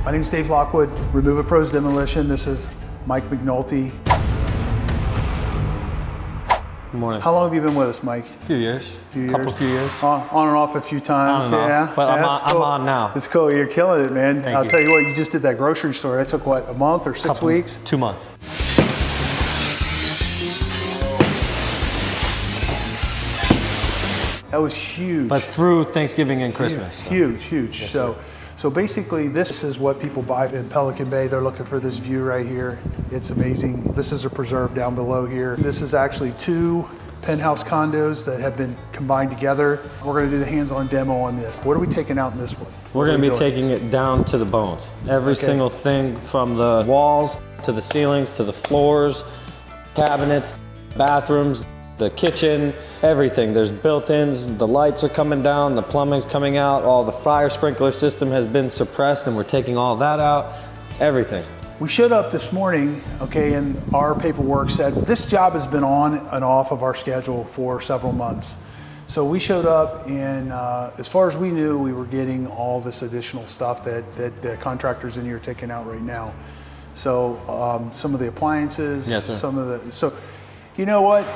My name's Dave Lockwood, Repurposed Demolition. This is Mike McNulty. Good morning. How long have you been with us, Mike? A few years. Few years. On and off a few times. On and yeah. off. But yeah, I'm on now. It's cool. You're killing it, man. Thank I'll you. tell you what, you just did that grocery store. That took what, a month or 6 weeks? 2 months. That was huge. But through Thanksgiving and Christmas. Huge. Yes, So basically, this is what people buy in Pelican Bay. They're looking for this view right here. It's amazing. This is a preserve down below here. This is actually 2 penthouse condos that have been combined together. We're gonna do the hands-on demo on this. What are we taking out in this one? We're going to be taking it down to the bones. Every single thing from the walls to the ceilings to the floors, cabinets, bathrooms, the kitchen, everything. There's built-ins, the lights are coming down, the plumbing's coming out, all the fire sprinkler system has been suppressed and we're taking all that out, everything. We showed up this morning, okay, and our paperwork said this job has been on and off of our schedule for several months. So we showed up and as far as we knew, we were getting all this additional stuff that the contractors in here are taking out right now. So some of the appliances, yes, sir. So you know what?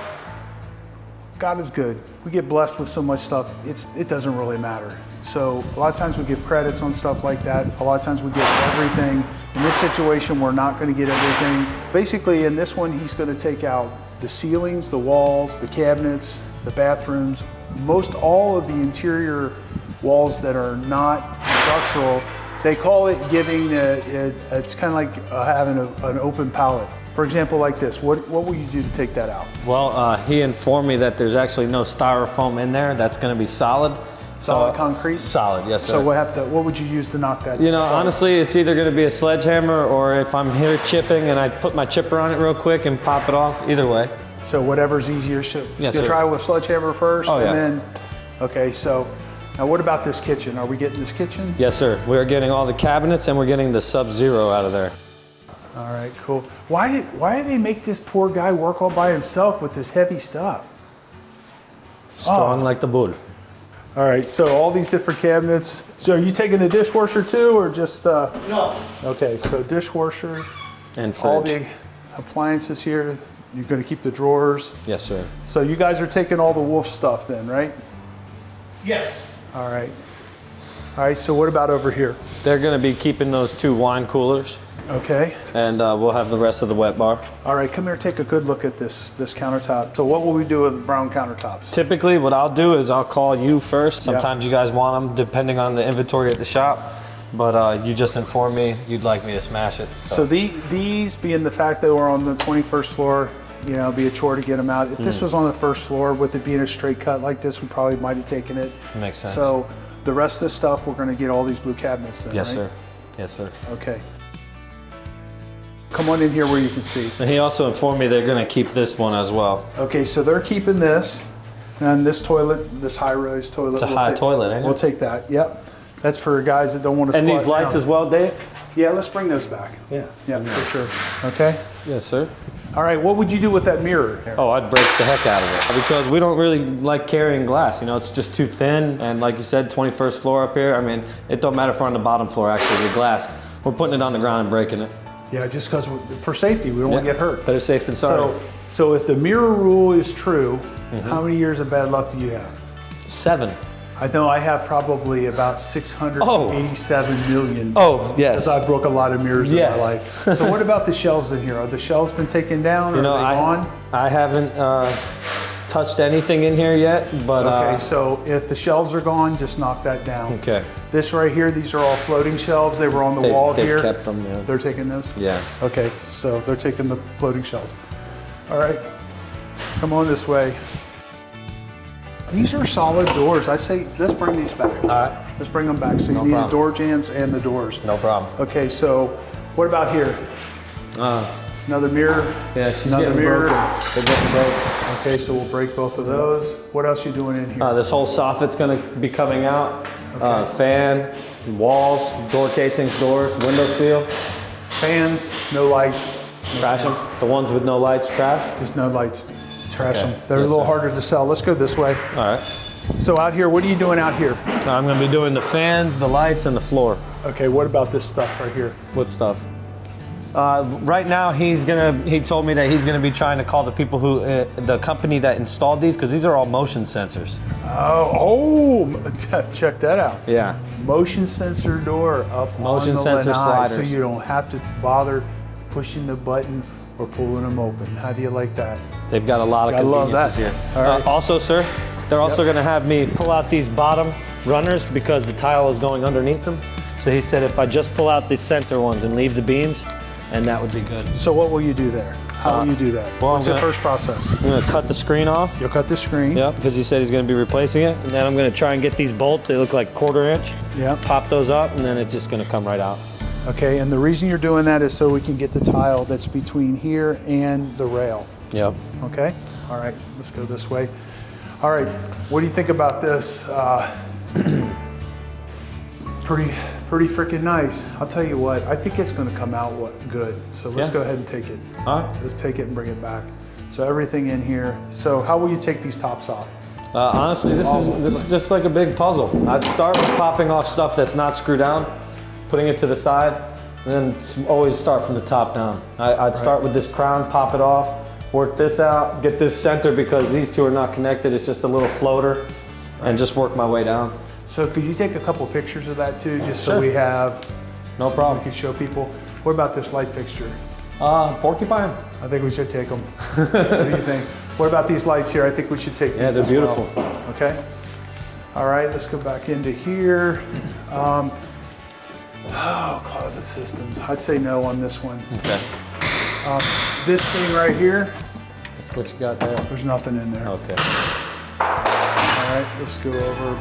God is good. We get blessed with so much stuff, it doesn't really matter. So a lot of times we give credits on stuff like that. A lot of times we get everything. In this situation, we're not gonna get everything. Basically, in this one, he's gonna take out the ceilings, the walls, the cabinets, the bathrooms, most all of the interior walls that are not structural. They call it giving, it's kind of like having an open palette. For example, like this, what will you do to take that out? Well, he informed me that there's actually no styrofoam in there. That's going to be solid. Solid concrete? Solid, yes, sir. So what would you use to knock that? You know, honestly, it's either going to be a sledgehammer or if I'm here chipping and I put my chipper on it real quick and pop it off, either way. So whatever's easier. So yes, you'll sir. try with sledgehammer first, oh, and yeah. then, okay, so now what about this kitchen? Are we getting this kitchen? Yes, sir. We're getting all the cabinets and we're getting the Sub-Zero out of there. All right, cool. Why did they make this poor guy work all by himself with this heavy stuff? Strong like the bull. All right, so all these different cabinets. So are you taking the dishwasher too, or just? No. Okay, so dishwasher. And fridge. All the appliances here. You're gonna keep the drawers. Yes, sir. So you guys are taking all the Wolf stuff then, right? Yes. All right. All right, so what about over here? They're going to be keeping those 2 wine coolers. Okay. And we'll have the rest of the wet bar. All right, come here, take a good look at this countertop. So what will we do with the brown countertops? Typically, what I'll do is I'll call you first. Sometimes you guys want them, depending on the inventory at the shop. But you just informed me you'd like me to smash it. So these being the fact that we're on the 21st floor, you know, it'd be a chore to get them out. If this was on the first floor, with it being a straight cut like this, we probably might have taken it. Makes sense. So the rest of the stuff, we're gonna get all these blue cabinets then, Yes, right? sir. Yes, sir. Okay. Come on in here where you can see. And he also informed me they're going to keep this one as well. Okay, so they're keeping this, and this toilet, this high-rise toilet. It's a high toilet, ain't it? We'll take that, yep. That's for guys that don't want to And squat these lights down. as well, Dave? Yeah, let's bring those back. Yeah. Yeah, for sure. Okay? Yes, sir. All right, what would you do with that mirror? Oh, I'd break the heck out of it because we don't really like carrying glass. You know, it's just too thin. And like you said, 21st floor up here. I mean, it don't matter if we're on the bottom floor, actually, the glass. We're putting it on the ground and breaking it. Yeah, just because for safety, we don't want to get hurt. Better safe than sorry. So if the mirror rule is true, how many years of bad luck do you have? 7. I know I have probably about 687 million. Oh, yes. Because I broke a lot of mirrors in Yes. my life. So what about the shelves in here? Are the shelves been taken down or You know, are they gone? I haven't touched anything in here yet, but Okay, so if the shelves are gone, just knock that down. okay. This right here, these are all floating shelves. They were on the wall They've here. kept them, yeah. They're taking those? Yeah. Okay, so they're taking the floating shelves. All right, come on this way. These are solid doors. I say, let's bring these back. All right. Let's bring them back. So you No need the problem. door jambs and the doors. No problem. Okay, so what about here? Another mirror? Yeah, she's Another getting mirror. broken. They're getting broken. Okay, so we'll break both of those. What else you doing in here? This whole soffit's gonna be coming out. Fan, walls, door casings, doors, window seal. Fans, no lights. Trash them. The ones with no lights, trash. Just no lights. Trash Okay. them. They're Yes, a little sir. harder to sell. Let's go this way. All right. So out here, what are you doing out here? I'm gonna be doing the fans, the lights, and the floor. Okay, what about this stuff right here? What stuff? Right now, he told me that he's gonna be trying to call the people who, the company that installed these, because these are all motion sensors. Check that out. Yeah. Motion sensor door up Motion on the sensor lanai, sliders. so you don't have to bother pushing the button or pulling them open. How do you like that? They've got a lot of I love conveniences that. here. All right. Also, sir, they're also gonna have me pull out these bottom runners because the tile is going underneath them. So he said if I just pull out the center ones and leave the beams, and that would be good. So what will you do there? How will you do that? well, What's the first process? I'm gonna cut the screen off. You'll cut the screen. Yep, because he said he's gonna be replacing it. And then I'm gonna try and get these bolts, they look like 1/4 inch. Yep. Pop those up, and then it's just gonna come right out. Okay, and the reason you're doing that is so we can get the tile that's between here and the rail. Yep. Okay? All right, let's go this way. All right, what do you think about this? Pretty freaking nice. I'll tell you what, I think it's gonna come out good. So let's Yeah. go ahead and take it. All right. Let's take it and bring it back. So everything in here. So how will you take these tops off? Honestly, this is just like a big puzzle. I'd start with popping off stuff that's not screwed down, putting it to the side, and then always start from the top down. I'd start with this crown, pop it off, work this out, get this center because these two are not connected. It's just a little floater, and just work my way down. So could you take a couple pictures of that too, just so Sure. we have, No so problem. we can show people. What about this light fixture? Porcupine. I think we should take them. What do you think? What about these lights here? I think we should take these Yeah, they're as well. beautiful. Okay. All right, let's go back into here. Closet systems. I'd say no on this one. Okay. This thing right here, What you got there? there's nothing in there. Okay. All right, let's go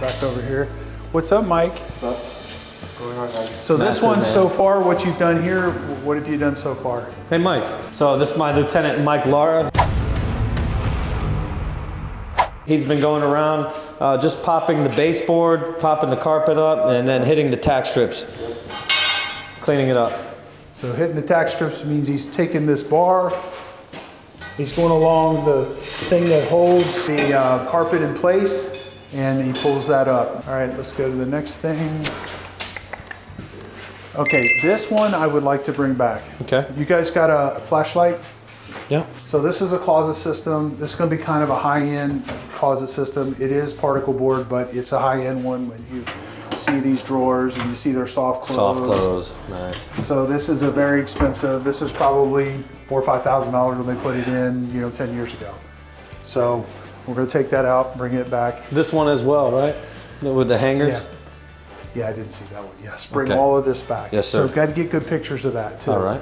back over here. What's up, Mike? So this Massive, one man. so far, what you've done here, what have you done so far? Hey, Mike. So this is my lieutenant, Mike Lara. He's been going around just popping the baseboard, popping the carpet up, and then hitting the tack strips, cleaning it up. So hitting the tack strips means he's taking this bar, he's going along the thing that holds the carpet in place, and he pulls that up. All right, let's go to the next thing. Okay, this one I would like to bring back. Okay. You guys got a flashlight? Yeah. So this is a closet system. This is going to be kind of a high-end closet system. It is particle board, but it's a high-end one when you see these drawers and you see their soft close. Soft close. Nice. So this is a very expensive. This is probably $4,000 or $5,000 when they put it in, 10 years ago. So we're going to take that out, bring it back. This one as well, right? With the hangers? Yeah, I didn't see that one. Yes, bring Okay. all of this back. Yes, sir. So got to get good pictures of that too. All right.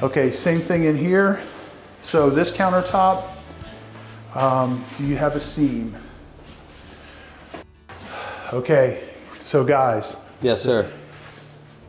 Okay, same thing in here. So this countertop, do you have a seam? Okay, so guys, Yes, sir.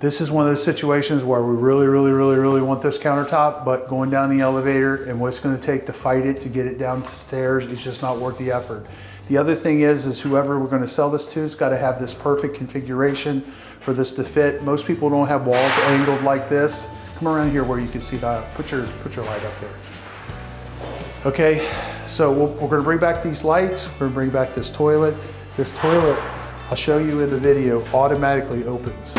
this is one of those situations where we really want this countertop, but going down the elevator and what's going to take to fight it to get it downstairs is just not worth the effort. The other thing is whoever we're going to sell this to has got to have this perfect configuration for this to fit. Most people don't have walls angled like this. Come around here where you can see that. Put your light up there. Okay, so we're going to bring back these lights. We're going to bring back this toilet. This toilet, I'll show you in the video, automatically opens.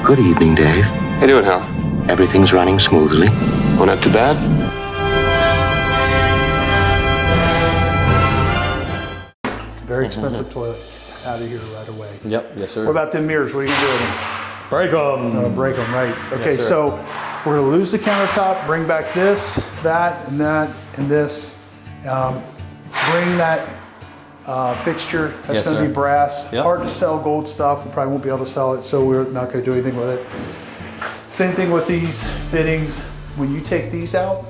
Good evening, Dave. How you doing, Hal? Everything's running smoothly. Oh, not too bad? Very expensive toilet. Out of here right away. Yep. Yes, sir. What about them mirrors? What are you going to do with them? Break them. Break them, right. Okay, sir. so we're going to lose the countertop, bring back this, that, and this. Bring that fixture. That's Yes, going to sir. be brass. Yep. Hard to sell gold stuff. We probably won't be able to sell it, so we're not going to do anything with it. Same thing with these fittings. When you take these out,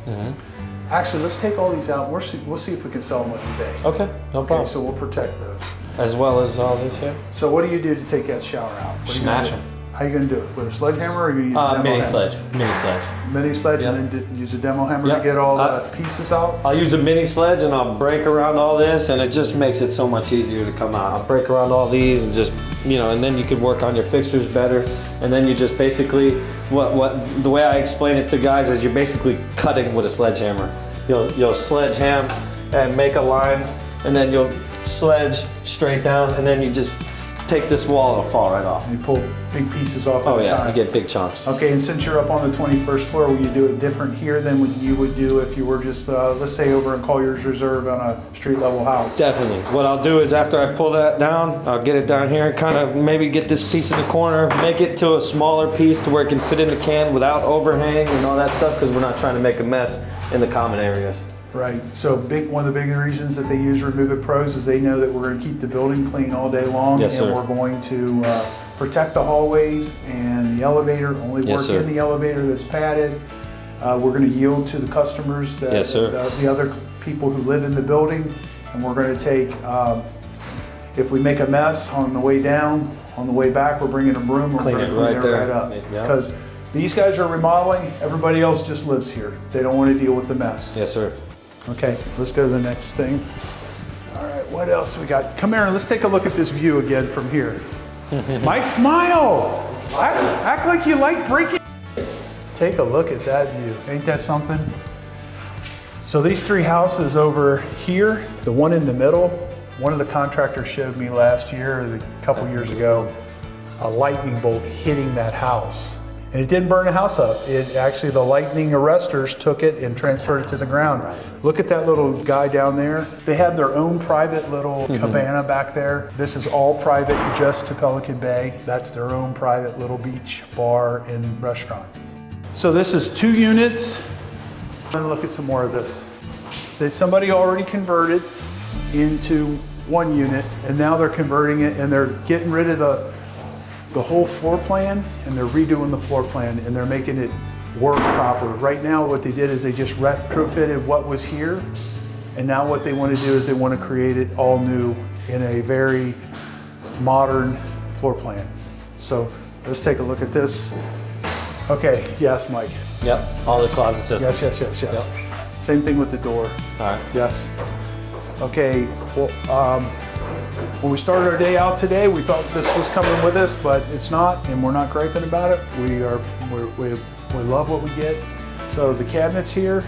actually, let's take all these out. We'll see if we can sell them on eBay. Okay. No problem. Okay, so we'll protect those. As well as all this here. So what do you do to take that shower out? What are you Smash gonna do? them. How are you going to do it? With a sledgehammer or are you going to use a demo Mini hammer? sledge. Mini sledge. Mini sledge Yep. and then use a demo hammer Yep. to get all the pieces out? I'll use a mini sledge and I'll break around all this, and it just makes it so much easier to come out. I'll break around all these and just, and then you can work on your fixtures better. And then you just basically, the way I explain it to guys is you're basically cutting with a sledgehammer. You'll sledgeham and make a line, and then you'll sledge straight down, and then you just take this wall, it'll fall right off. You pull big pieces off Oh at a yeah, time. you get big chunks. Okay, and since you're up on the 21st floor, will you do it different here than what you would do if you were just, let's say, over in Collier's Reserve on a street level house? Definitely. What I'll do is after I pull that down, I'll get it down here and kind of maybe get this piece in the corner, make it to a smaller piece to where it can fit in the can without overhang and all that stuff, because we're not trying to make a mess in the common areas. Right, so one of the big reasons that they use Remove It Pros is they know that we're going to keep the building clean all day long. Yes, and sir. we're going to protect the hallways and the elevator, only Yes, work sir. in the elevator that's padded. We're going to yield to the customers, that, Yes, sir. the other people who live in the building, and we're going to take, if we make a mess on the way down, on the way back, we're bringing a broom, we're Clean going it to clean right it there. right up. Yeah. Because these guys are remodeling, everybody else just lives here. They don't want to deal with the mess. Yes, sir. Okay, let's go to the next thing. All right, what else we got? Come here and let's take a look at this view again from here. Mike, smile. Act like you like breaking. Take a look at that view. Ain't that something? So these three houses over here, the one in the middle, one of the contractors showed me last year, or a couple years ago, a lightning bolt hitting that house. And it didn't burn the house up. It actually, the lightning arresters took it and transferred it to the ground. Look at that little guy down there. They have their own private little cabana back there. This is all private just to Pelican Bay. That's their own private little beach bar and restaurant. So this is 2 units. I'm gonna look at some more of this. Somebody already converted into 1 unit, and now they're converting it, and they're getting rid of the whole floor plan, and they're redoing the floor plan, and they're making it work proper. Right now, what they did is they just retrofitted what was here, and now what they want to do is they want to create it all new in a very modern floor plan. So let's take a look at this. Okay, yes, Mike. Yep, all the closet systems. Yes. Yep. Same thing with the door. All right. Yes. Okay, well, when we started our day out today, we thought this was coming with us, but it's not, and we're not griping about it. We love what we get. So the cabinets here,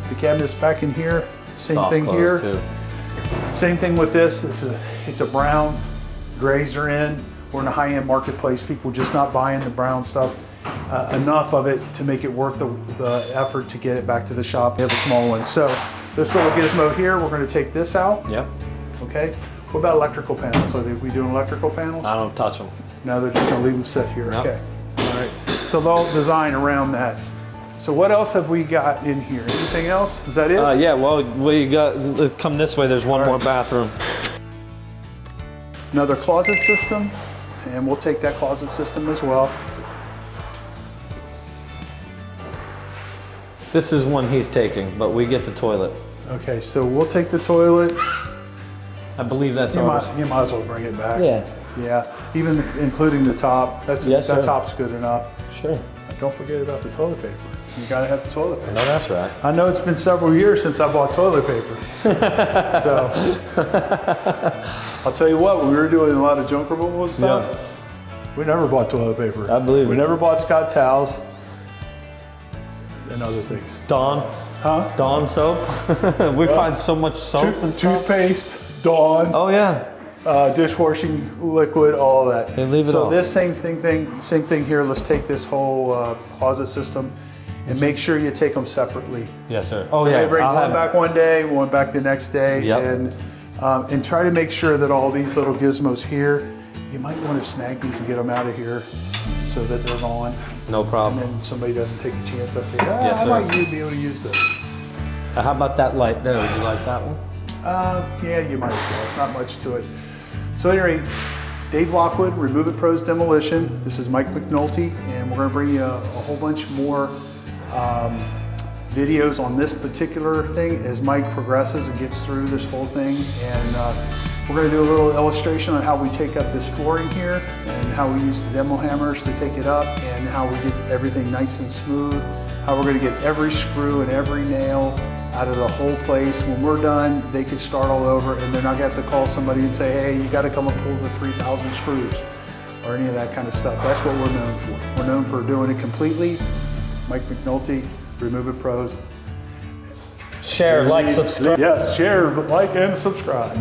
the cabinets back in here, same Soft thing close, here. too. Same thing with this. It's a brown. Grays are in. We're in a high-end marketplace. People just not buying the brown stuff. Enough of it to make it worth the effort to get it back to the shop. We have a small one. So this little gizmo here, we're going to take this out. Yep. Okay. What about electrical panels? Are we doing electrical panels? I don't touch them. No, they're just going to leave them sit here. Yep. Okay. All right. So they'll design around that. So what else have we got in here? Anything else? Is that it? Yeah, well, we got, come this way, there's one more bathroom. Another closet system, and we'll take that closet system as well. This is one he's taking, but we get the toilet. Okay, so we'll take the toilet. I believe that's You ours. might as well bring it back. Yeah. Yeah, even including the top. Yes, that sir. top's good enough. Sure. Don't forget about the toilet paper. You gotta have the toilet paper. No, that's right. I know it's been several years since I bought toilet paper. So, I'll tell you what, when we were doing a lot of junk removal and stuff, we never bought toilet paper. I believe We it. never bought Scott towels and other things. Dawn. Huh? Dawn soap. We find so much soap and stuff. Toothpaste, Dawn, Oh yeah. dishwashing liquid, all of that. They leave it so all. this same thing here, let's take this whole closet system and make sure you take them separately. Yes, sir. Oh They yeah. bring I'll one have back one day, one back the next day, Yep. and try to make sure that all these little gizmos here, you might want to snag these and get them out of here so that they're gone. No And problem. then somebody doesn't take a chance up there. Yes, I sir. might be able to use this. How about that light there? Would you like that one? Yeah, you might as well. It's not much to it. So anyway, Dave Lockwood, Repurposed Demolition. This is Mike McNulty, and we're going to bring you a whole bunch more videos on this particular thing as Mike progresses and gets through this whole thing. And we're going to do a little illustration on how we take up this flooring here and how we use the demo hammers to take it up and how we get everything nice and smooth, how we're going to get every screw and every nail out of the whole place. When we're done, they can start all over and they're not going to have to call somebody and say, hey, you got to come and pull the 3,000 screws or any of that kind of stuff. That's what we're known for. We're known for doing it completely. Mike McNulty, Remove It Pros. Share, like, subscribe. Yes, share, like, and subscribe.